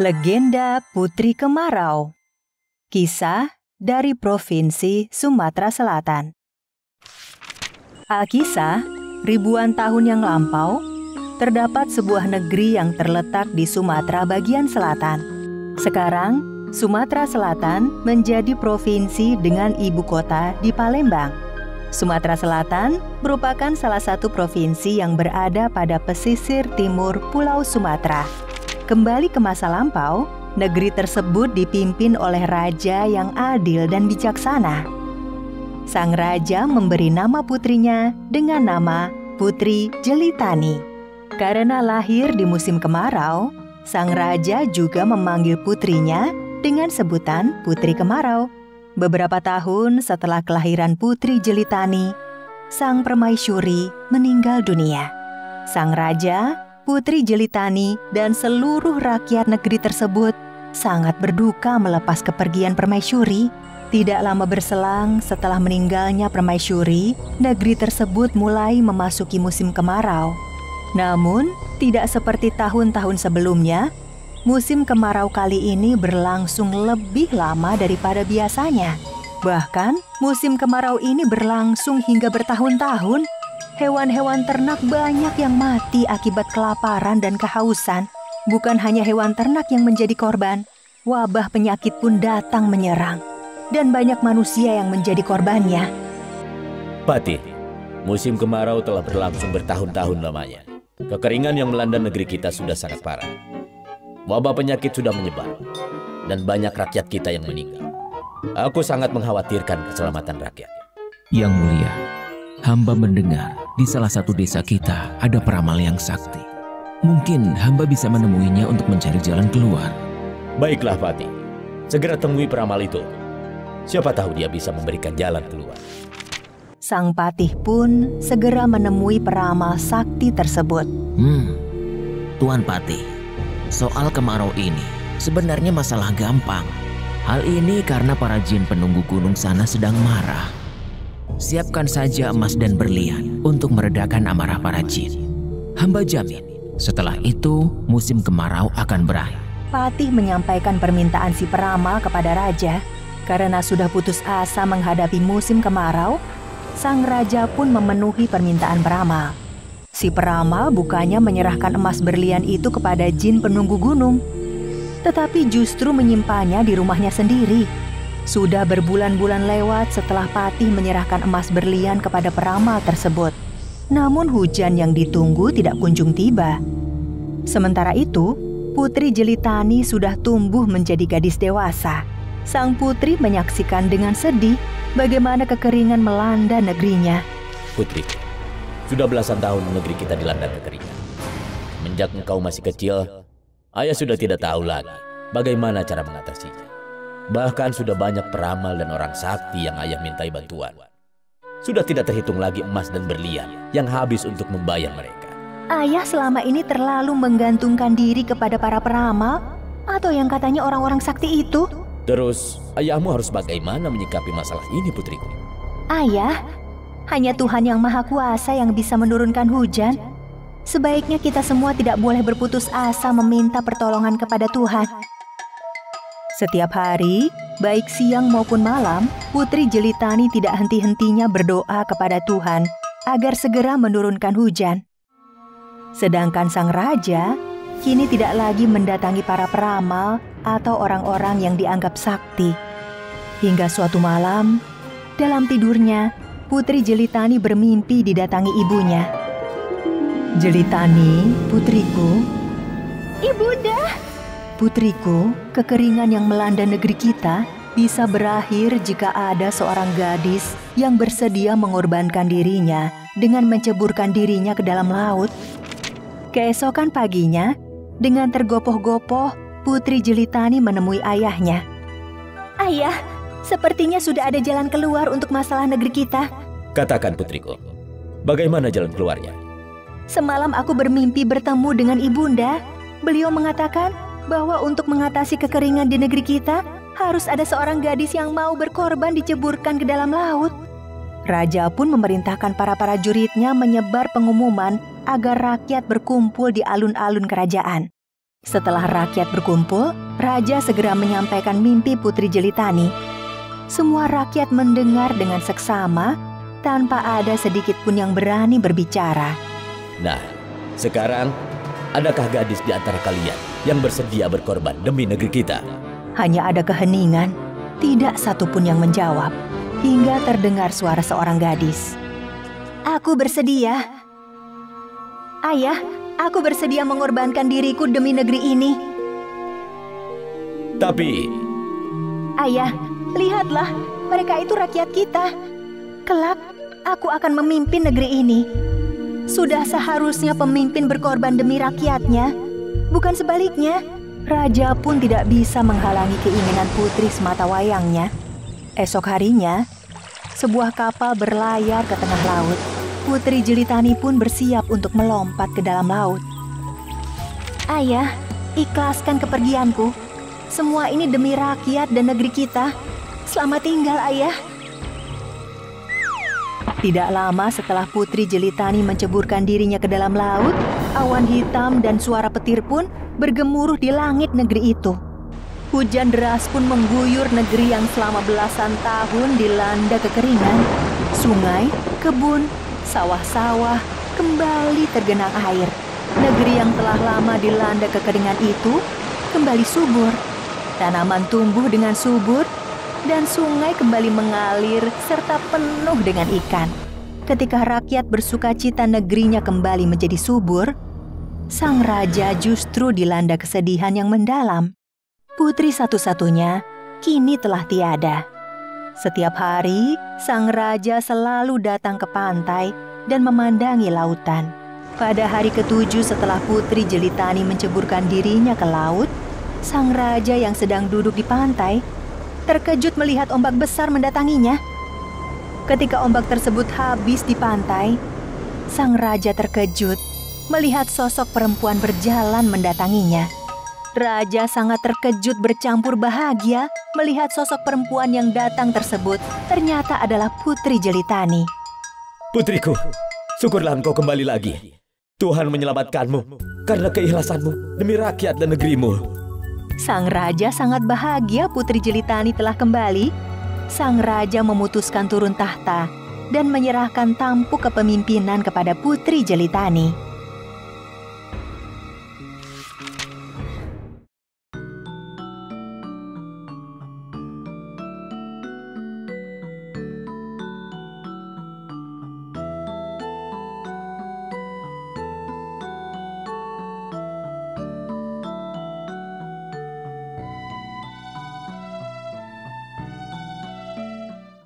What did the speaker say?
Legenda Putri Kemarau. Kisah dari Provinsi Sumatera Selatan. Alkisah, ribuan tahun yang lampau, terdapat sebuah negeri yang terletak di Sumatera bagian selatan. Sekarang, Sumatera Selatan menjadi provinsi dengan ibu kota di Palembang. Sumatera Selatan merupakan salah satu provinsi yang berada pada pesisir timur Pulau Sumatera. Kembali ke masa lampau, negeri tersebut dipimpin oleh raja yang adil dan bijaksana. Sang raja memberi nama putrinya dengan nama Putri Jelitani. Karena lahir di musim kemarau, sang raja juga memanggil putrinya dengan sebutan Putri Kemarau. Beberapa tahun setelah kelahiran Putri Jelitani, sang permaisuri meninggal dunia. Sang raja, Putri Jelitani, dan seluruh rakyat negeri tersebut sangat berduka melepas kepergian permaisuri. Tidak lama berselang setelah meninggalnya permaisuri, negeri tersebut mulai memasuki musim kemarau. Namun, tidak seperti tahun-tahun sebelumnya, musim kemarau kali ini berlangsung lebih lama daripada biasanya. Bahkan, musim kemarau ini berlangsung hingga bertahun-tahun. Hewan-hewan ternak banyak yang mati akibat kelaparan dan kehausan. Bukan hanya hewan ternak yang menjadi korban, wabah penyakit pun datang menyerang. Dan banyak manusia yang menjadi korbannya. Patih, musim kemarau telah berlangsung bertahun-tahun lamanya. Kekeringan yang melanda negeri kita sudah sangat parah. Wabah penyakit sudah menyebar, dan banyak rakyat kita yang meninggal. Aku sangat mengkhawatirkan keselamatan rakyat. Yang mulia, hamba mendengar di salah satu desa kita ada peramal yang sakti. Mungkin hamba bisa menemuinya untuk mencari jalan keluar. Baiklah Patih, segera temui peramal itu. Siapa tahu dia bisa memberikan jalan keluar. Sang patih pun segera menemui peramal sakti tersebut. Tuan Patih, soal kemarau ini sebenarnya masalah gampang. Hal ini karena para jin penunggu gunung sana sedang marah. Siapkan saja emas dan berlian untuk meredakan amarah para jin. Hamba jamin, setelah itu musim kemarau akan berakhir. Patih menyampaikan permintaan si peramal kepada raja. Karena sudah putus asa menghadapi musim kemarau, sang raja pun memenuhi permintaan peramal. Si peramal bukannya menyerahkan emas berlian itu kepada jin penunggu gunung, tetapi justru menyimpannya di rumahnya sendiri. Sudah berbulan-bulan lewat setelah Patih menyerahkan emas berlian kepada peramal tersebut. Namun hujan yang ditunggu tidak kunjung tiba. Sementara itu, Putri Jelitani sudah tumbuh menjadi gadis dewasa. Sang putri menyaksikan dengan sedih bagaimana kekeringan melanda negerinya. Putri, sudah belasan tahun negeri kita dilanda kekeringan. Semenjak engkau masih kecil, ayah sudah tidak tahu lagi bagaimana cara mengatasinya. Bahkan sudah banyak peramal dan orang sakti yang ayah mintai bantuan. Sudah tidak terhitung lagi emas dan berlian yang habis untuk membayar mereka. Ayah selama ini terlalu menggantungkan diri kepada para peramal atau yang katanya orang-orang sakti itu. Terus, ayahmu harus bagaimana menyikapi masalah ini, putriku? Ayah, hanya Tuhan yang Maha Kuasa yang bisa menurunkan hujan. Sebaiknya kita semua tidak boleh berputus asa meminta pertolongan kepada Tuhan. Setiap hari, baik siang maupun malam, Putri Jelitani tidak henti-hentinya berdoa kepada Tuhan agar segera menurunkan hujan. Sedangkan sang raja kini tidak lagi mendatangi para peramal atau orang-orang yang dianggap sakti. Hingga suatu malam, dalam tidurnya, Putri Jelitani bermimpi didatangi ibunya. "Jelitani, putriku." "Ibunda." "Putriku, kekeringan yang melanda negeri kita bisa berakhir jika ada seorang gadis yang bersedia mengorbankan dirinya dengan menceburkan dirinya ke dalam laut." Keesokan paginya, dengan tergopoh-gopoh, Putri Jelitani menemui ayahnya. "Ayah, sepertinya sudah ada jalan keluar untuk masalah negeri kita." Katakan putriku, bagaimana jalan keluarnya? "Semalam aku bermimpi bertemu dengan ibunda. Beliau mengatakan bahwa untuk mengatasi kekeringan di negeri kita, harus ada seorang gadis yang mau berkorban diceburkan ke dalam laut." Raja pun memerintahkan para prajuritnya menyebar pengumuman agar rakyat berkumpul di alun-alun kerajaan. Setelah rakyat berkumpul, raja segera menyampaikan mimpi Putri Jelitani. Semua rakyat mendengar dengan seksama tanpa ada sedikit pun yang berani berbicara. Nah, sekarang adakah gadis di antara kalian yang bersedia berkorban demi negeri kita? Hanya ada keheningan, tidak satupun yang menjawab, hingga terdengar suara seorang gadis. Aku bersedia. Ayah, aku bersedia mengorbankan diriku demi negeri ini. Tapi... Ayah, lihatlah, mereka itu rakyat kita. Kelak, aku akan memimpin negeri ini. Sudah seharusnya pemimpin berkorban demi rakyatnya, bukan sebaliknya. Raja pun tidak bisa menghalangi keinginan putri sematawayangnya. Esok harinya, sebuah kapal berlayar ke tengah laut. Putri Jelitani pun bersiap untuk melompat ke dalam laut. Ayah, ikhlaskan kepergianku. Semua ini demi rakyat dan negeri kita. Selamat tinggal, Ayah. Tidak lama setelah Putri Jelitani menceburkan dirinya ke dalam laut, awan hitam dan suara petir pun bergemuruh di langit negeri itu. Hujan deras pun mengguyur negeri yang selama belasan tahun dilanda kekeringan. Sungai, kebun, sawah-sawah kembali tergenang air. Negeri yang telah lama dilanda kekeringan itu kembali subur. Tanaman tumbuh dengan subur dan sungai kembali mengalir serta penuh dengan ikan. Ketika rakyat bersukacita negerinya kembali menjadi subur, sang raja justru dilanda kesedihan yang mendalam. Putri satu-satunya kini telah tiada. Setiap hari, sang raja selalu datang ke pantai dan memandangi lautan. Pada hari ke-7 setelah Putri Jelitani menceburkan dirinya ke laut, sang raja yang sedang duduk di pantai terkejut melihat ombak besar mendatanginya. Ketika ombak tersebut habis di pantai, sang raja terkejut melihat sosok perempuan berjalan mendatanginya. Raja sangat terkejut bercampur bahagia melihat sosok perempuan yang datang tersebut ternyata adalah Putri Jelitani. Putriku, syukurlah engkau kembali lagi. Tuhan menyelamatkanmu karena keikhlasanmu demi rakyat dan negerimu. Sang raja sangat bahagia Putri Jelitani telah kembali. Sang raja memutuskan turun tahta dan menyerahkan tampuk kepemimpinan kepada Putri Jelitani.